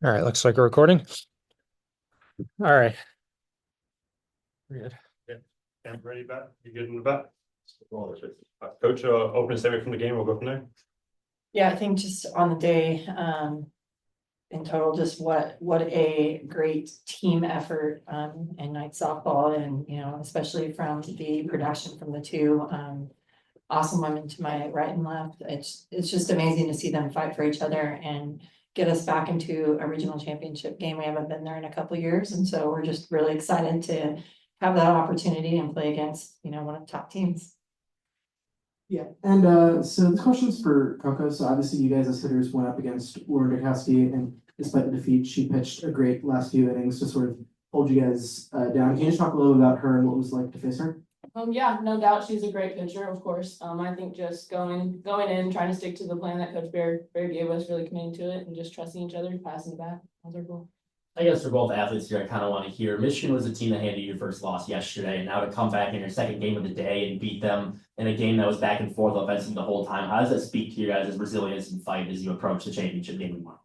All right, looks like we're recording. All right. We're good. I'm ready, bet. You good in the bet? Coach, opening statement from the game, we'll go from there. Yeah, I think just on the day, in total, just what a great team effort, in night softball and, especially from the production from the two, awesome women to my right and left. It's just amazing to see them fight for each other and get us back into a regional championship game. We haven't been there in a couple of years, and so we're just really excited to have that opportunity and play against, one of the top teams. Yeah, and so the question's for Coco. So obviously you guys as hitters went up against Warren Dukowski, and despite the defeat, she pitched a great last few innings to sort of hold you guys down. Can you just talk a little about her and what it was like to face her? Yeah, no doubt she's a great pitcher, of course. I think just going in, trying to stick to the plan that Coach Bear gave us, really committing to it and just trusting each other, passing it back. Those are cool. I guess for both athletes here, I kind of want to hear Michigan was a team that handed you your first loss yesterday, and now to come back in your second game of the day and beat them in a game that was back and forth offensively the whole time. How does that speak to you guys' resilience and fight as you approach the championship game tomorrow?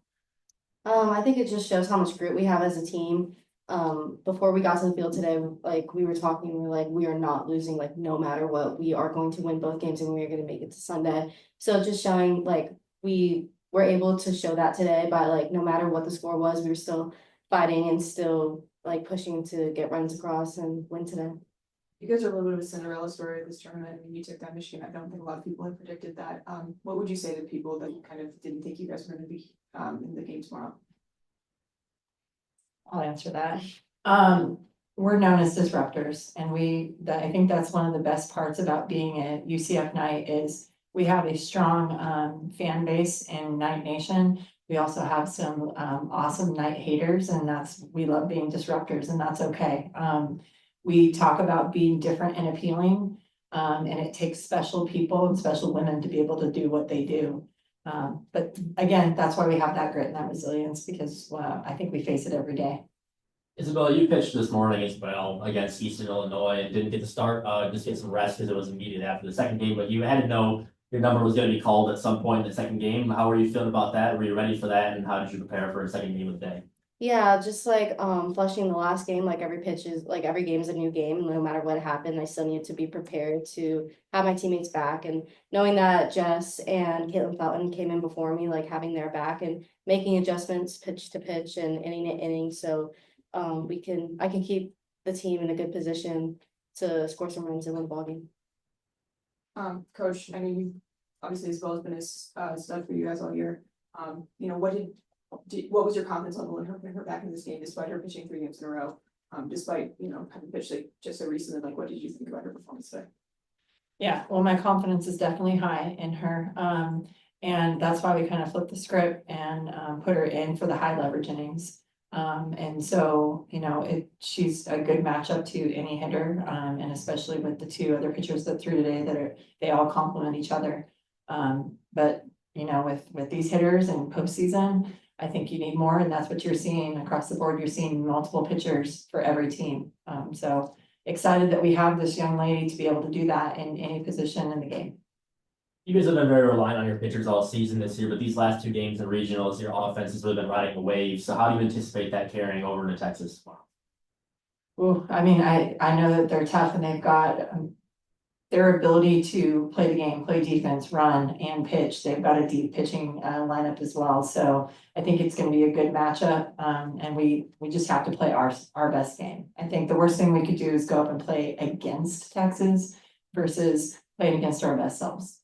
I think it just shows how much grit we have as a team. Before we got to the field today, like we were talking, we were like, we are not losing, like no matter what, we are going to win both games and we are going to make it to Sunday. So just showing like we were able to show that today by like no matter what the score was, we were still fighting and still like pushing to get runs across and win today. You guys are a little bit of a Cinderella story of this tournament. I mean, you took that Michigan. I don't think a lot of people had predicted that. What would you say to people that kind of didn't think you guys were going to be in the game tomorrow? I'll answer that. We're known as disruptors, and I think that's one of the best parts about being a UCF Knight is we have a strong fan base in Knight Nation. We also have some awesome Knight haters, and we love being disruptors, and that's okay. We talk about being different and appealing, and it takes special people and special women to be able to do what they do. But again, that's why we have that grit and that resilience, because I think we face it every day. Isabella, you pitched this morning as well against Eastern Illinois and didn't get to start, just get some rest because it was immediately after the second game, but you had to know your number was going to be called at some point in the second game. How were you feeling about that? Were you ready for that? And how did you prepare for a second game of the day? Yeah, just like flushing the last game, like every pitch is like every game is a new game. No matter what happened, I still need to be prepared to have my teammates back. And knowing that Jess and Caitlin Felton came in before me, like having their back and making adjustments pitch to pitch and inning to inning, so I can keep the team in a good position to score some runs and win the ball game. Coach, I mean, obviously Isabella's been a stud for you guys all year. What was your confidence level in her back in this game, despite her pitching 3 games in a row? Despite having pitched like just so recently, like what did you think about her performance today? Yeah, well, my confidence is definitely high in her. And that's why we kind of flipped the script and put her in for the high leverage innings. And so, she's a good matchup to any hitter, and especially with the 2 other pitchers that threw today they all complement each other. But with these hitters and postseason, I think you need more, and that's what you're seeing across the board. You're seeing multiple pitchers for every team. So excited that we have this young lady to be able to do that in any position in the game. You guys have been very reliant on your pitchers all season this year, but these last 2 games in regionals, your offense has really been riding a wave. So how do you anticipate that carrying over into Texas tomorrow? Well, I mean, I know that they're tough, and they've got their ability to play the game, play defense, run, and pitch. They've got a deep pitching lineup as well. So I think it's going to be a good matchup, and we just have to play our best game. I think the worst thing we could do is go up and play against Texas versus playing against our best selves.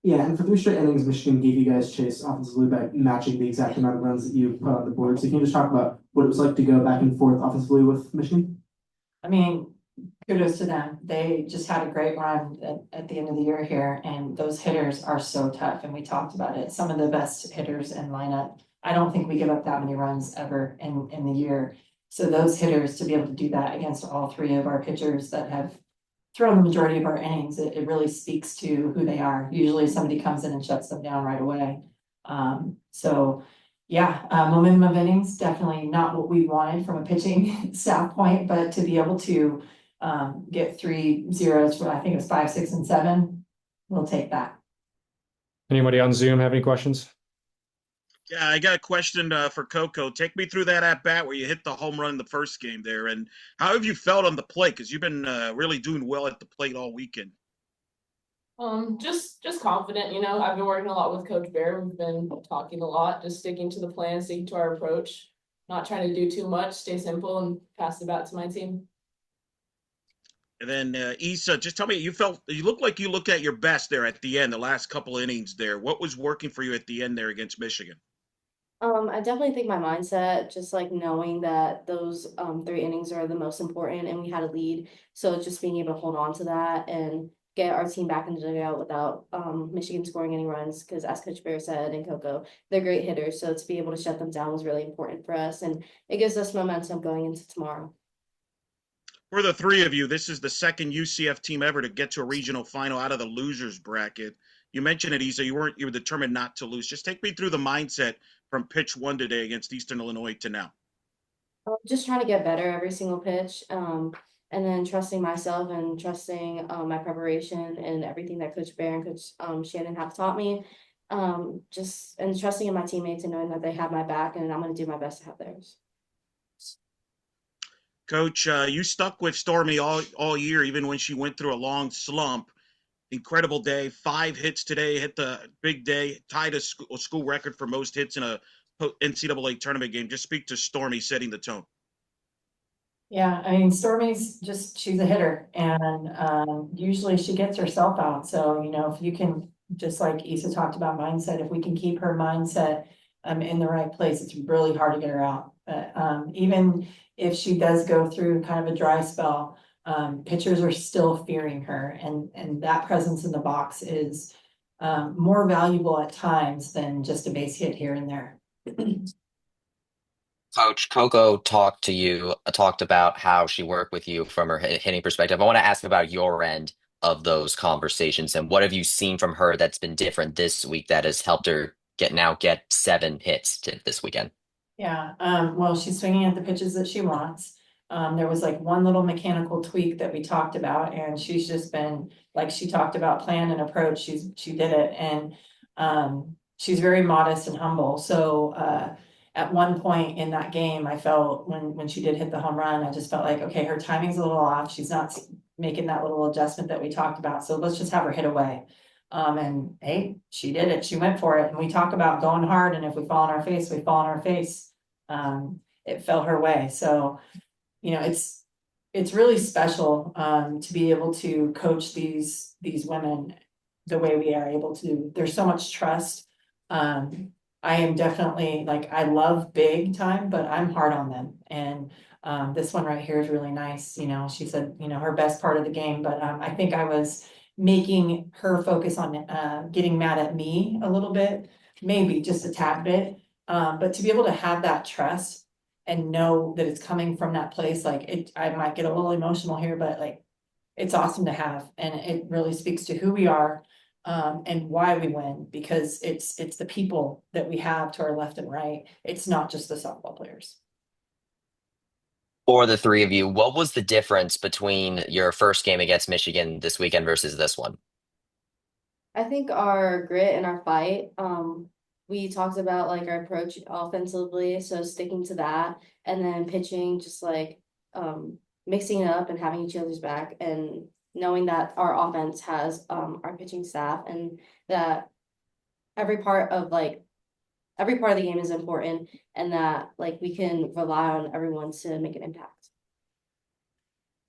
Yeah, and for 3 straight innings, Michigan gave you guys chase offensively by matching the exact amount of runs that you put on the board. So can you just talk about what it was like to go back and forth offensively with Michigan? I mean, kudos to them. They just had a great run at the end of the year here, and those hitters are so tough, and we talked about it. Some of the best hitters in lineup. I don't think we give up that many runs ever in the year. So those hitters, to be able to do that against all 3 of our pitchers that have thrown the majority of our innings, it really speaks to who they are. Usually somebody comes in and shuts them down right away. So yeah, momentum of innings, definitely not what we wanted from a pitching staff point, but to be able to get 3 zeros for, I think it's 5, 6, and 7, we'll take that. Anybody on Zoom have any questions? Yeah, I got a question for Coco. Take me through that at bat where you hit the home run in the first game there, and how have you felt on the plate? Because you've been really doing well at the plate all weekend. Just confident, I've been working a lot with Coach Bear. We've been talking a lot, just sticking to the plan, sticking to our approach, not trying to do too much, stay simple and pass the bat to my team. And then Issa, just tell me, you look like you looked at your best there at the end, the last couple innings there. What was working for you at the end there against Michigan? I definitely think my mindset, just like knowing that those 3 innings are the most important and we had a lead. So just being able to hold on to that and get our team back into the dugout without Michigan scoring any runs. Because as Coach Bear said and Coco, they're great hitters. So to be able to shut them down was really important for us. And it gives us momentum going into tomorrow. For the three of you, this is the second UCF team ever to get to a regional final out of the losers bracket. You mentioned it, Issa. You were determined not to lose. Just take me through the mindset from pitch one today against Eastern Illinois to now. Just trying to get better every single pitch, and then trusting myself and trusting my preparation and everything that Coach Bear and Coach Shannon have taught me. Just and trusting in my teammates and knowing that they have my back, and I'm going to do my best to have theirs. Coach, you stuck with Stormy all year, even when she went through a long slump. Incredible day, 5 hits today, hit the big day, tied a school record for most hits in a NCAA tournament game. Just speak to Stormy setting the tone. Yeah, I mean, she's a hitter and usually she gets herself out. So, if you can, just like Issa talked about mindset, if we can keep her mindset in the right place, it's really hard to get her out. But even if she does go through kind of a dry spell, pitchers are still fearing her, and that presence in the box is more valuable at times than just a base hit here and there. Coach Coco talked about how she worked with you from her hitting perspective. I want to ask about your end of those conversations and what have you seen from her that's been different this week that has helped her get 7 hits this weekend? Yeah, well, she's swinging at the pitches that she wants. There was like one little mechanical tweak that we talked about, and she's just been, like she talked about plan and approach, she did it, and she's very modest and humble. So at one point in that game, I felt when she did hit the home run, I just felt like, okay, her timing's a little off. She's not making that little adjustment that we talked about. So let's just have her hit away. And hey, she did it. She went for it. And we talk about going hard. And if we fall on our face, we fall on our face. It fell her way. So, it's really special to be able to coach these women the way we are able to. There's so much trust. I am definitely I love big time, but I'm hard on them. And this one right here is really nice. She said, her best part of the game, but I think I was making her focus on getting mad at me a little bit, maybe just a tad bit. But to be able to have that trust and know that it's coming from that place, I might get a little emotional here, but it's awesome to have. And it really speaks to who we are and why we win, because it's the people that we have to our left and right. It's not just the softball players. For the three of you, what was the difference between your first game against Michigan this weekend versus this one? I think our grit and our fight. We talked about our approach offensively, so sticking to that, and then pitching, just mixing it up and having each other's back, and knowing that our offense has our pitching staff, and that every part of the game is important, and that we can rely on everyone to make an impact.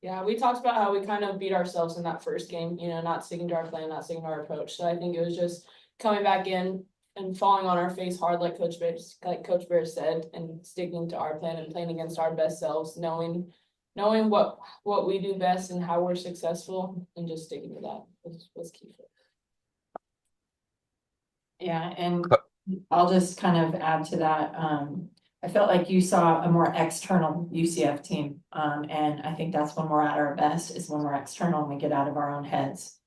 Yeah, we talked about how we kind of beat ourselves in that first game, not sticking to our plan, not sticking to our approach. So I think it was just coming back in and falling on our face hard, like Coach Bear said, and sticking to our plan and playing against our best selves, knowing what we do best and how we're successful, and just sticking to that was key for us. Yeah, and I'll just kind of add to that. I felt like you saw a more external UCF team. And I think that's when we're at our best, is when we're external and we get out of our own heads.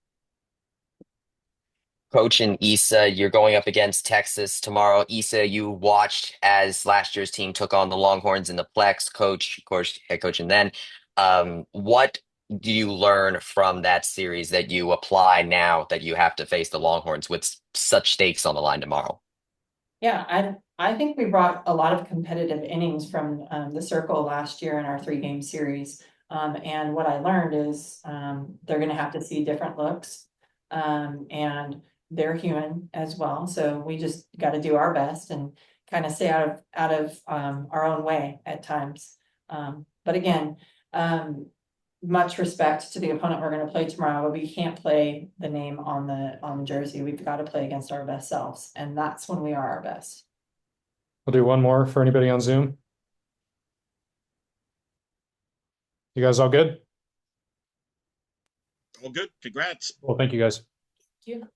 Coach and Issa, you're going up against Texas tomorrow. Issa, you watched as last year's team took on the Longhorns in the Plex. Coach, of course, head coach, and then what do you learn from that series that you apply now that you have to face the Longhorns with such stakes on the line tomorrow? Yeah, I think we brought a lot of competitive innings from the circle last year in our 3-game series. And what I learned is they're gonna have to see different looks. And they're human as well, so we just gotta do our best and kind of stay out of our own way at times. But again, much respect to the opponent we're gonna play tomorrow, but we can't play the name on the jersey. We've got to play against our best selves, and that's when we are our best. We'll do one more for anybody on Zoom. You guys all good? All good. Congrats. Well, thank you guys. Thank you.